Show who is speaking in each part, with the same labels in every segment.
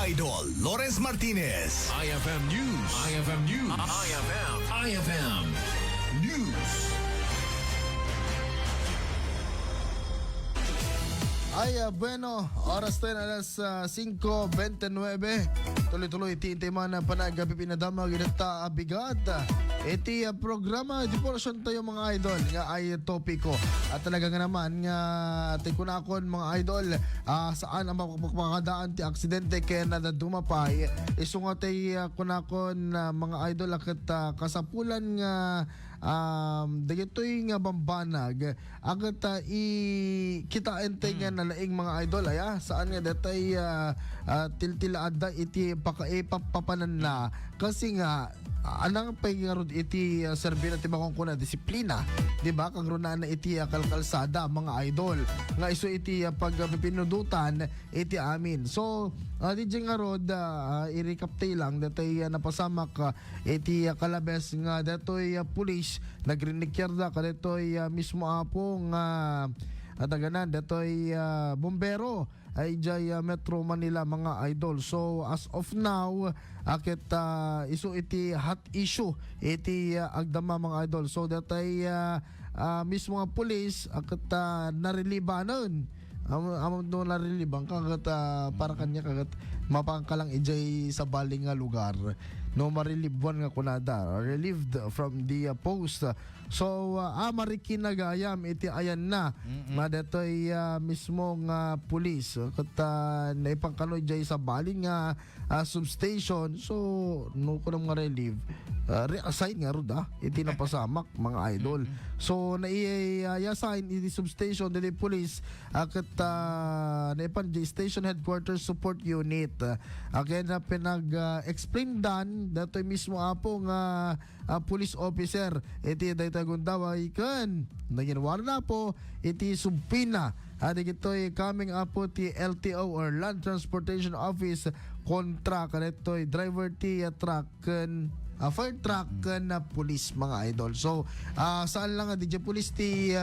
Speaker 1: Idol Lawrence Martinez.
Speaker 2: IFM News. IFM News. IFM News.
Speaker 3: Bueno, oras tayo na alas 5:29. Tuloy-tuloy iti man na panagabi pinadama ginata abigat. Iti programa di portion tayo mga idol nga ay topiko. At talaga nga naman nga kunakon mga idol saan ang makakadaan ti aksidente kaya nadadumapay. Iso nga tayo kunakon mga idol akit kasapulan nga dagitoy nga bambanag agad kitain tayo nga nalaing mga idol saan nga datay tiltilaada iti pakaipapapanan na kasi nga anang payarod iti serbina ti bakong kuna disiplina, di ba? Kag runaan na iti kalkalsada mga idol nga iso iti pagpinudutan iti amin. So di nga rod i-recap tayo lang datay napasamak iti kalabes nga datoy pulis nagrinikierda kadetoy mismo apong taganan datoy bombero ay jay Metro Manila mga idol. So as of now akit iso iti hot issue iti agdama mga idol. So datay mismo nga pulis akit narilibanon amon do narilibang kagat para kanya kagat mapangkalang ijay sa baling nga lugar no marilibwan nga kunada relieved from the post. So marikinagayam iti ayan na madatoy mismo nga pulis kat naipangkanoy jay sa baling nga substation. So no kunang nga relieve reassign nga rod iti napasamak mga idol. So naiyasign iti substation dili police kat naipan jay station headquarters support unit again na pinag-explain dan datoy mismo apo nga police officer iti dayta gundaway kan naginwar na po iti subpina adi gitoy coming apo ti LTO or Land Transportation Office kontra kanetoy driver ti truck fire truck na police mga idol. So saan lang DJ police ti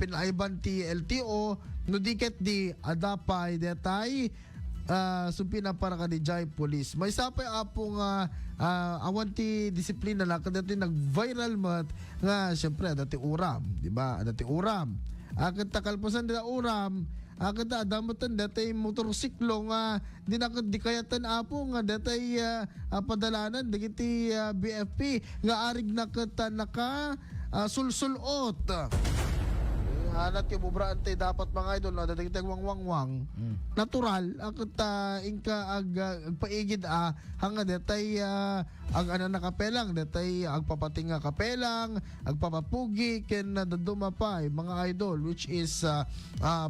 Speaker 3: pinaiban ti LTO no diket di adapay detay supina para ka di jay police. May sapay apong awan ti disiplina na kadati nag-viral mat nga syempre dati uram, di ba? Dati uram. Akit takalpasan dila uram, akit adamutan dati motorsiklo nga di kayatan apo nga dati padalanan dagiti BFP nga arig nakita naka sulsulot. Hanat yung bubraan tayo dapat mga idol na dating wang-wang-wang natural akit inka agpaigid hanga detay ag nakapelang detay agpapating nga kapelang agpapapugi ken dadumapay mga idol which is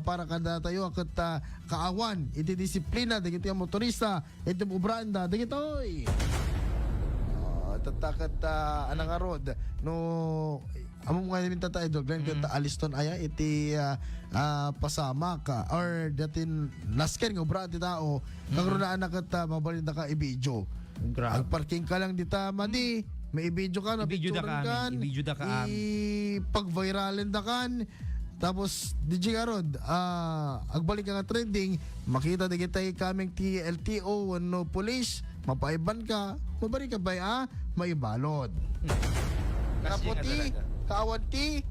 Speaker 3: para kada tayo akit kaawan iti disiplina dagiti motorista iti bubraan da dagitoy tatakat anang arod no amo mga nilin tata idol glen kita aliston aya iti pasama ka or datin nasken nga obra ti tao kagrunaan na kita mabalin ka ibidyo ang parking ka lang dita madi may ibidyo ka na picturean kan ibidyo da ka pag-viralin da kan tapos DJ Garod agbalik nga trending makita di kita kaming ti LTO no police mapaiban ka mabalik ka ba maibalod kaputi kawanti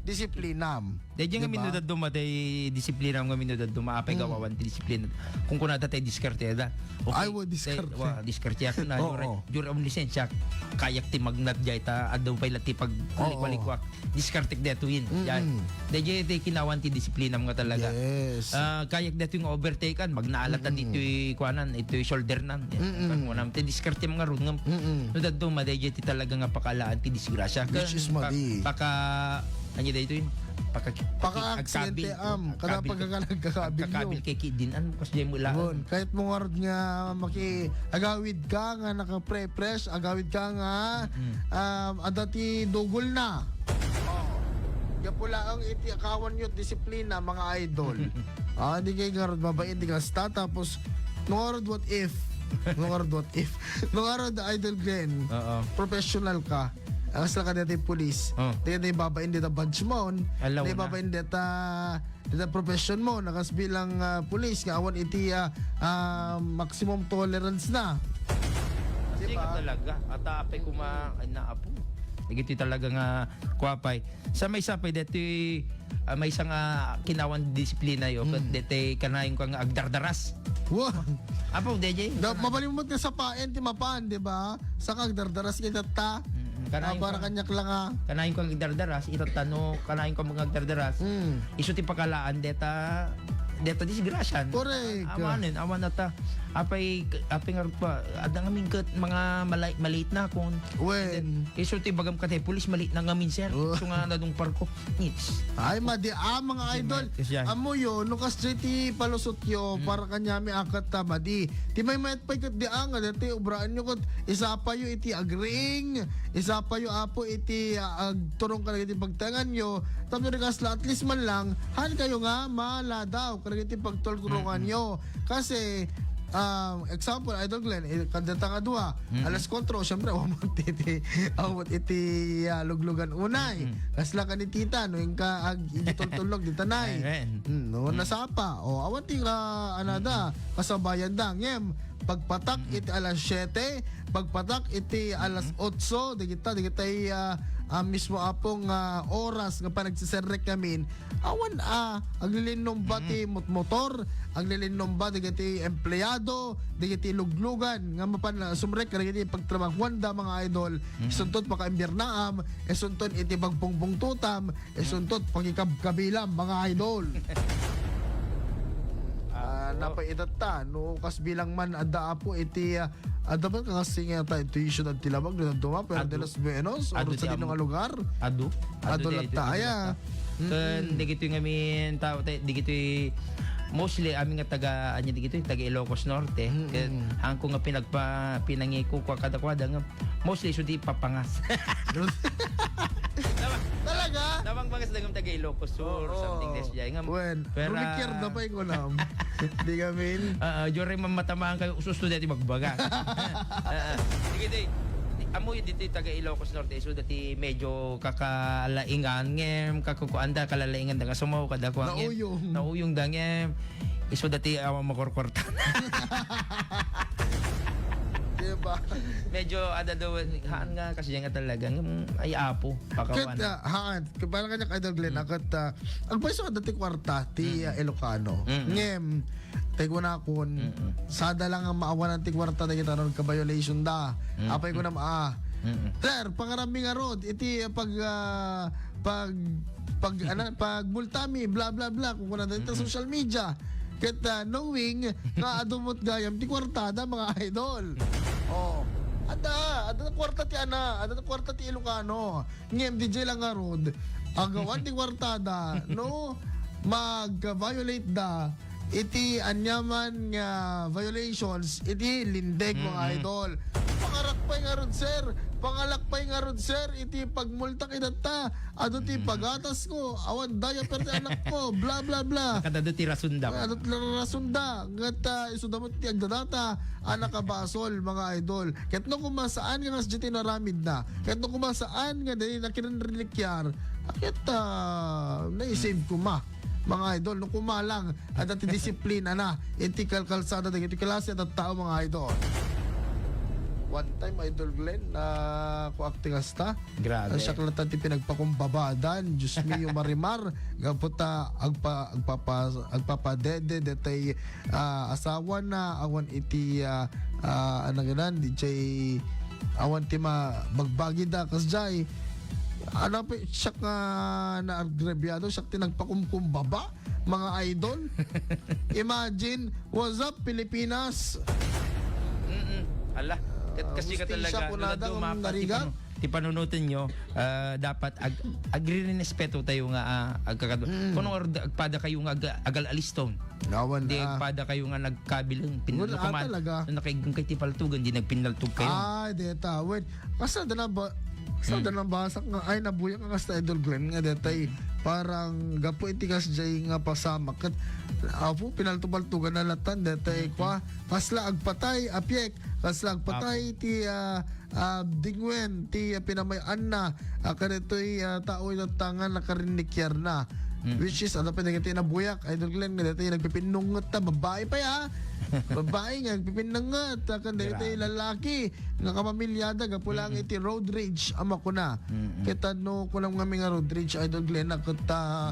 Speaker 3: disiplinam.
Speaker 4: Dahil nga minudad dumatay disiplina nga minudad dumaapay gawawan ti disiplina. Kung kunata tayo diskarteda. Okay.
Speaker 3: I would discard.
Speaker 4: Diskartya ko na. Jura ang lisensya. Kayak ti magnat jay ta. Adaw pa'y lati pag kulik-walikwak. Diskartik deto yun. Dahil tayo kinawan ti disiplina nga talaga.
Speaker 3: Yes.
Speaker 4: Kayak deto yung overtaken. Magnaalatan ito yung kuanan. Ito yung shoulder nan. Kanunam. Ti diskartya mga rung. Nudad dumatay ti talaga nga pakalaan ti disgrasya.
Speaker 3: Which is madi.
Speaker 4: Ano dito yun?
Speaker 3: Paka-aksidente kada
Speaker 4: pagkakabil kay kidin ano kasi mo lang
Speaker 3: kahit mo nga agawid ka nga naka-pre-fresh agawid ka nga adati dugol na pula ang iti akawan nyo disiplina mga idol di kayo nga mabait di ka sta tapos nung what if nung idol Glenn professional ka ang sila ka dito police. Dito babain dito badge mo.
Speaker 4: Alaw
Speaker 3: Dito
Speaker 4: na.
Speaker 3: babain dito profession mo. Nakas bilang police. Nga awan iti maximum tolerance na.
Speaker 4: Kasi ka talaga. At apay naapo. Nagiti talaga nga kuwapay. Sa may sapay, dito may isang kinawan disiplina yo. Dito kanayon ka nga agdardaras.
Speaker 3: Wow.
Speaker 4: Apo, DJ?
Speaker 3: Mabalimot nga sa paen, ti mapan, di ba? Sa kagdardaras kita ta.
Speaker 4: Kanayon
Speaker 3: Para
Speaker 4: ka,
Speaker 3: kanyak lang
Speaker 4: kanayon ka agdardaras. Itatano, kanayon ka mga agdardaras. Iso ti pakalaan, deta disgrasyan.
Speaker 3: Correct.
Speaker 4: Aman na ta. Apay nga pa, adang aming mga maliit na kon.
Speaker 3: When?
Speaker 4: Iso ti bagam ka pulis maliit na ngamin sir.
Speaker 3: Oh.
Speaker 4: So nga nadong parko. Nits.
Speaker 3: Ay, mga idol.
Speaker 4: Kasi yan.
Speaker 3: Amo yo, no kasi ti palusot yo, para kanyami akat ta, madi. Ti may mayat pa ikat di ang, dati ubraan nyo kot, isa pa yo iti agring, isa pa yo apo iti agturong ka iti pagtangan yo, tapos at least man lang, han kayo nga, mala daw, iti pagtulturungan nyo. Kasi, example, Idol Glenn, kandata nga dua, alas 4, syempre, awat iti luglugan unay. Kasla ka ni tita, no, yung ka igitultulog, di tanay. No, nasapa. O, awat ti anada, kasabayan da, ngem, pagpatak iti alas 7, pagpatak iti alas 8, di kita mismo apong oras nga pa nagsiserrek kamin, awan aglilinom ba ti motor, aglilinom ba ti empleyado, di luglugan nga mapan sumrek ka iti pagtrabahuan da mga idol, isuntot paka-imbiernaam, isuntot iti pagpungbong tutam, isuntot pagikabkabilam mga idol. Napaitata no kas bilang man ada po iti dapat kasi nga tayo tuition at tilabag na duma pero de los Buenos or sa dinong lugar
Speaker 4: Ado
Speaker 3: lang tayo.
Speaker 4: Kan digito yung amin tao digito mostly amin nga taga Ilocos Norte. Ang ko nga pinangiko ko kada nga mostly so di papangas.
Speaker 3: Talaga?
Speaker 4: Tawang pangas lang taga Ilocos Sur something this jay nga.
Speaker 3: When
Speaker 4: Pero
Speaker 3: rulikir na pa ko nam. Di gamin.
Speaker 4: Jore mamatamaan kayo ususto dati magbaga. Digito amo yun dito taga Ilocos Norte so dati medyo kakalaingan ngem kakukuanda kalalaingan nga sumaw kada ko nauyong dangem iso dati awang makorkorta.
Speaker 3: Diba?
Speaker 4: Medyo ada daw haan nga kasi nga talaga ay apo pakawan.
Speaker 3: Haan, parang kanya Idol Glenn akat ang pwesto dati kwarta ti Ilocano. Ngem tayo na kun sada lang ang maawan ng ti kwarta na kita ron ka violation da. Apay ko na Sir, pangarami nga rod iti pag multami bla bla bla kung kuna dito social media. Ket knowing nga adumot gayam ti kwartada mga idol. Oh. Ada kwarta ti kwarta ti Ilocano. Ngem DJ lang nga rod. Agawan ti kwartada no mag-violate da iti anyaman nga violations iti lindeg mga idol. Pangalakpay nga rod sir iti pagmulta kinata ado ti pagatas ko awan daya perti anak ko bla bla bla
Speaker 4: Kadado ti rasunda ko.
Speaker 3: rasunda ngata isudamot ti agdadata anak kabasol mga idol ket no kumasaan nga nas jiti naramid na ket no kumasaan nga dali nakinrelikyar ket naisave ko mga idol no kumalang at ti disiplina na iti kalsada iti klase at tao mga idol. One time Idol Glenn ko-acting asta.
Speaker 4: Grabe.
Speaker 3: Ang saklatan ti pinagpakumbabadan. Diyos mi yung marimar. Gaputa agpapadede detay asawa na awan iti anaganan DJ awan ti magbagi da kasjay. Ano pa siya nga na-agrebyado siya ti nagpakumkumbaba mga idol. Imagine, what's up Pilipinas?
Speaker 4: Ala kasi ka talaga ti panunutin nyo dapat agri-respeto tayo nga kung agpada kayo nga agal-aliston di agpada kayo nga nagkabilang pinaltukuman nakaigang kay ti paltugan di nagpinaltug kayo
Speaker 3: deta wait basta na ba sa basak nga ay nabuyak nga sa Idol Glenn nga detay parang gapo itikas jay nga pasama kat apo pinaltubal-tugan na latan detay kwa kasla agpatay apyek kasla agpatay ti dingwen ti pinamayan na kanitoy tao na tangan nakarinikyer na which is ano pa na buyak Idol Glenn nga detay nagpipinungot ta babae pa ya babae nga nagpipinungot kan detay lalaki nga kamamilyada gapulang iti road rage ama ko na kita no kulang nga nga road rage Idol Glenn nakita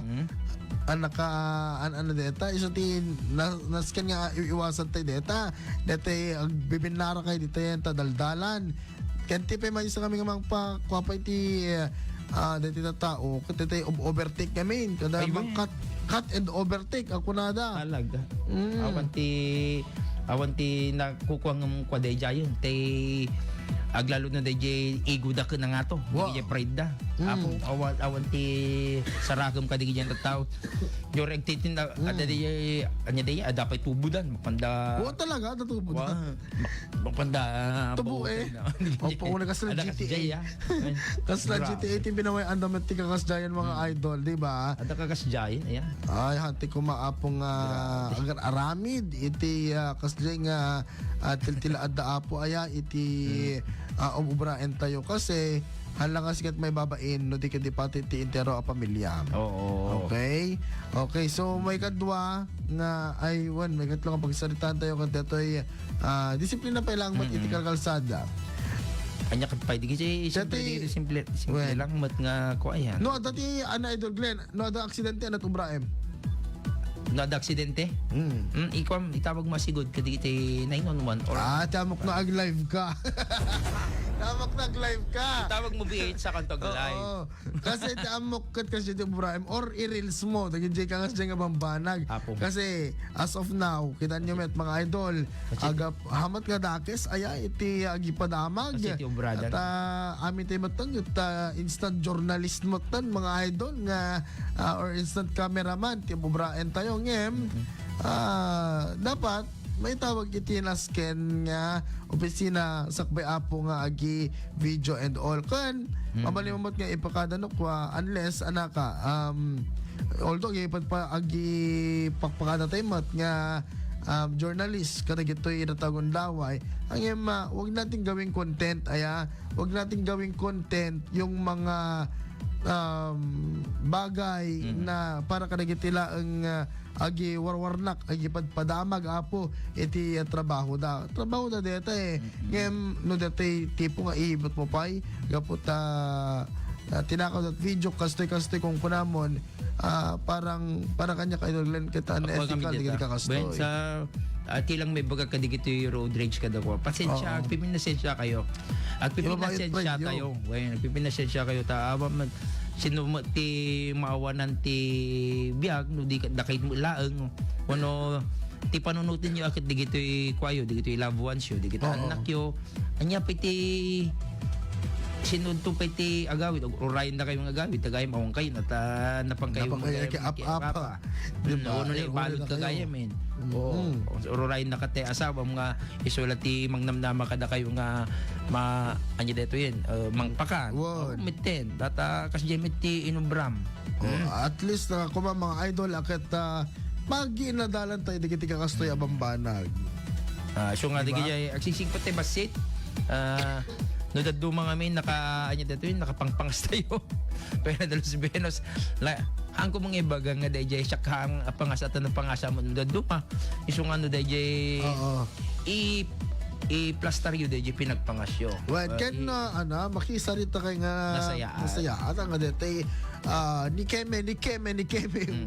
Speaker 3: ano deta iso ti nascan nga iwasan tayo deta bibinara kay dita yan daldalan kenti pa may isa kami nga mga pakwapay ti dati na tao kati overtake kami kada cut and overtake ako nada
Speaker 4: Talaga. Awanti nakukuha ng kwaday jayon. Aglalo na DJ iguda ka na nga to.
Speaker 3: Wow.
Speaker 4: DJ pride da. Apo awanti saragam ka digyan tao. Yung regtitin na ada DJ anya DJ dapat tubudan mapanda.
Speaker 3: oo talaga natubo
Speaker 4: Wa mapanda.
Speaker 3: tubo opo una kasla GTA kasla GTA ti binaway andamet ti kakas dayan mga idol di ba
Speaker 4: Ada ka kasjayin ayan.
Speaker 3: ay hanti ko maapong agar aramid iti kasla nga tiltila adda apo aya iti umubraen tayo kasi halang sikat may babain no di ka di pati ti intero a pamilya.
Speaker 4: Oo.
Speaker 3: Okay, so may kadwa nga ay may katlo nga pagsaritaan tayo kan detoy disiplina pa lang mat iti kalsada.
Speaker 4: Anya ka pa di simple di simple
Speaker 3: Well.
Speaker 4: lang mat nga ko ayan.
Speaker 3: No dati Idol Glenn, no ada aksidente na tubraem.
Speaker 4: Nada aksidente. Ikaw itawag masigod kadi iti 911 or
Speaker 3: Tamok na ag-live ka. Tamok na ag-live ka.
Speaker 4: tawag mo B8 sa kantog live.
Speaker 3: Oo. Kasi tamok kat kasi iti Ibrahim or i-reels mo dagiti jay ka kasi nga bambanag.
Speaker 4: Apo.
Speaker 3: Kasi as of now kita nyo met mga idol agap hamat nga dakes aya iti agipadamag.
Speaker 4: Kasi iti obradan.
Speaker 3: At amin tayo matang instant journalist mo tan mga idol nga or instant cameraman ti bubraen tayo ngem dapat may tawag iti na scan nga opisina sakbay apo nga agi video and all kan mamalimamot nga ipakadano kwa unless anaka although ipad pa agi pakpakada tayo mat nga journalist kada gito'y inatagon laway ang wag nating gawing content wag nating gawing content yung mga bagay na para kadagitila ang agi warwarnak agi padamag apo iti trabaho da deta ngem no deta tipo nga iibot mo pay gapot tinakaw dat video kastoy kung kunamon parang kanya ka Idol Glenn kita unethical digit ka kastoy
Speaker 4: sa tilang may baga kadigito yung road rage kada ko. Pasensya, agpipinasensya kayo. Agpipinasensya tayo. Agpipinasensya kayo. Taawa man sinumati maawanan ti biag no di dakay mo laeng ono ti panunutin niyo akit digito kwayo digito loved ones yo digito anak yo anya piti sinudto piti agawid urayin na kayo mga agawid tagay mawang kayo napang kayo
Speaker 3: apa
Speaker 4: ono ni balod kagaya men urayin na kate asawa mga isulati mangnamnama kada kayo nga anya dito yun mangpaka mitten data kasi miti inubram
Speaker 3: at least kuma mga idol akit pagi inadalan tayo digiti ka kastoy abambanag
Speaker 4: so nga digiti agsisig pati basit no daddo mga min anya dito yun nakapangpangas tayo pero dalos benos ang ko mga ibaga nga DJ syakang pangas at ano pangasa mo daddo pa iso nga no DJ i-plaster yun DJ pinagpangasyo.
Speaker 3: Well, ken makisarita kay nga nasayaan nga dete ni keme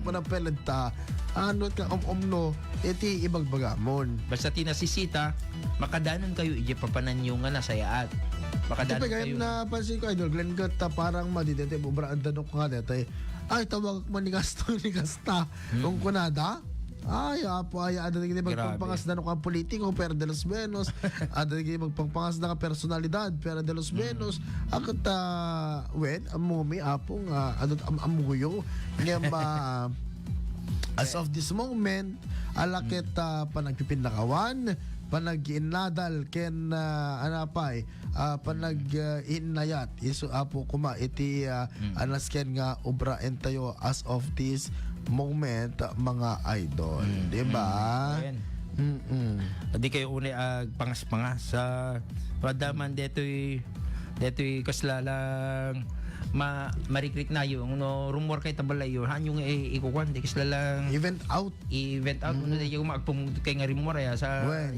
Speaker 3: panapelad ta ano ka no iti ibagbagamon.
Speaker 4: Basta tinasisita makadanon kayo ije papanan yung nga nasayaat. Makadanon kayo.
Speaker 3: Na pansin ko Idol Glenn ta parang madidete bubraan tanong ko nga dete ay tawag man ni kasta kung kunada ay ada gini magpangpangas na ka politiko pero de los menos ada gini magpangpangas na ka personalidad pero de los menos akit amumi apong amuyo ngem as of this moment alakit panagpipindakawan panag-inadal ken anapay panag-inayat isu apo kuma iti anas ken nga obra entayo as of this moment mga idol, di ba?
Speaker 4: Ayan.
Speaker 3: Mm-mm.
Speaker 4: Di kayo uni pangas-pangas sa padaman detoy kaslalang ma-recruit na yung no rumor kay tabalay yun han yung ikukuan di kaslalang
Speaker 3: Event out.
Speaker 4: no di yung magpum kay nga rumor ya sa
Speaker 3: When?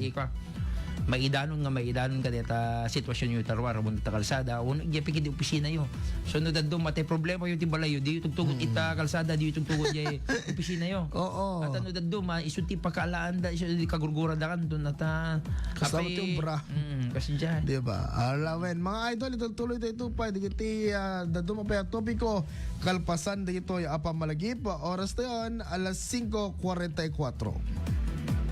Speaker 4: maidanon ka deta sitwasyon yung tarwar mo ta kalsada uno di pikit di opisina yo sunod do mate problema yung tibalay yo di tugtugot ita kalsada di tugtugot di opisina yo
Speaker 3: Oo.
Speaker 4: at ano do ma isuti pagkaalaan da isu di kagurgura da kan dun ata
Speaker 3: Kasama ti obra.
Speaker 4: kasi dyan
Speaker 3: Di ba? Alawen, mga idol, ito tuloy tayo pa. Di kiti, daduma pa yung topiko. Kalpasan dito yung apamalagip. Oras na yun, alas 5:44.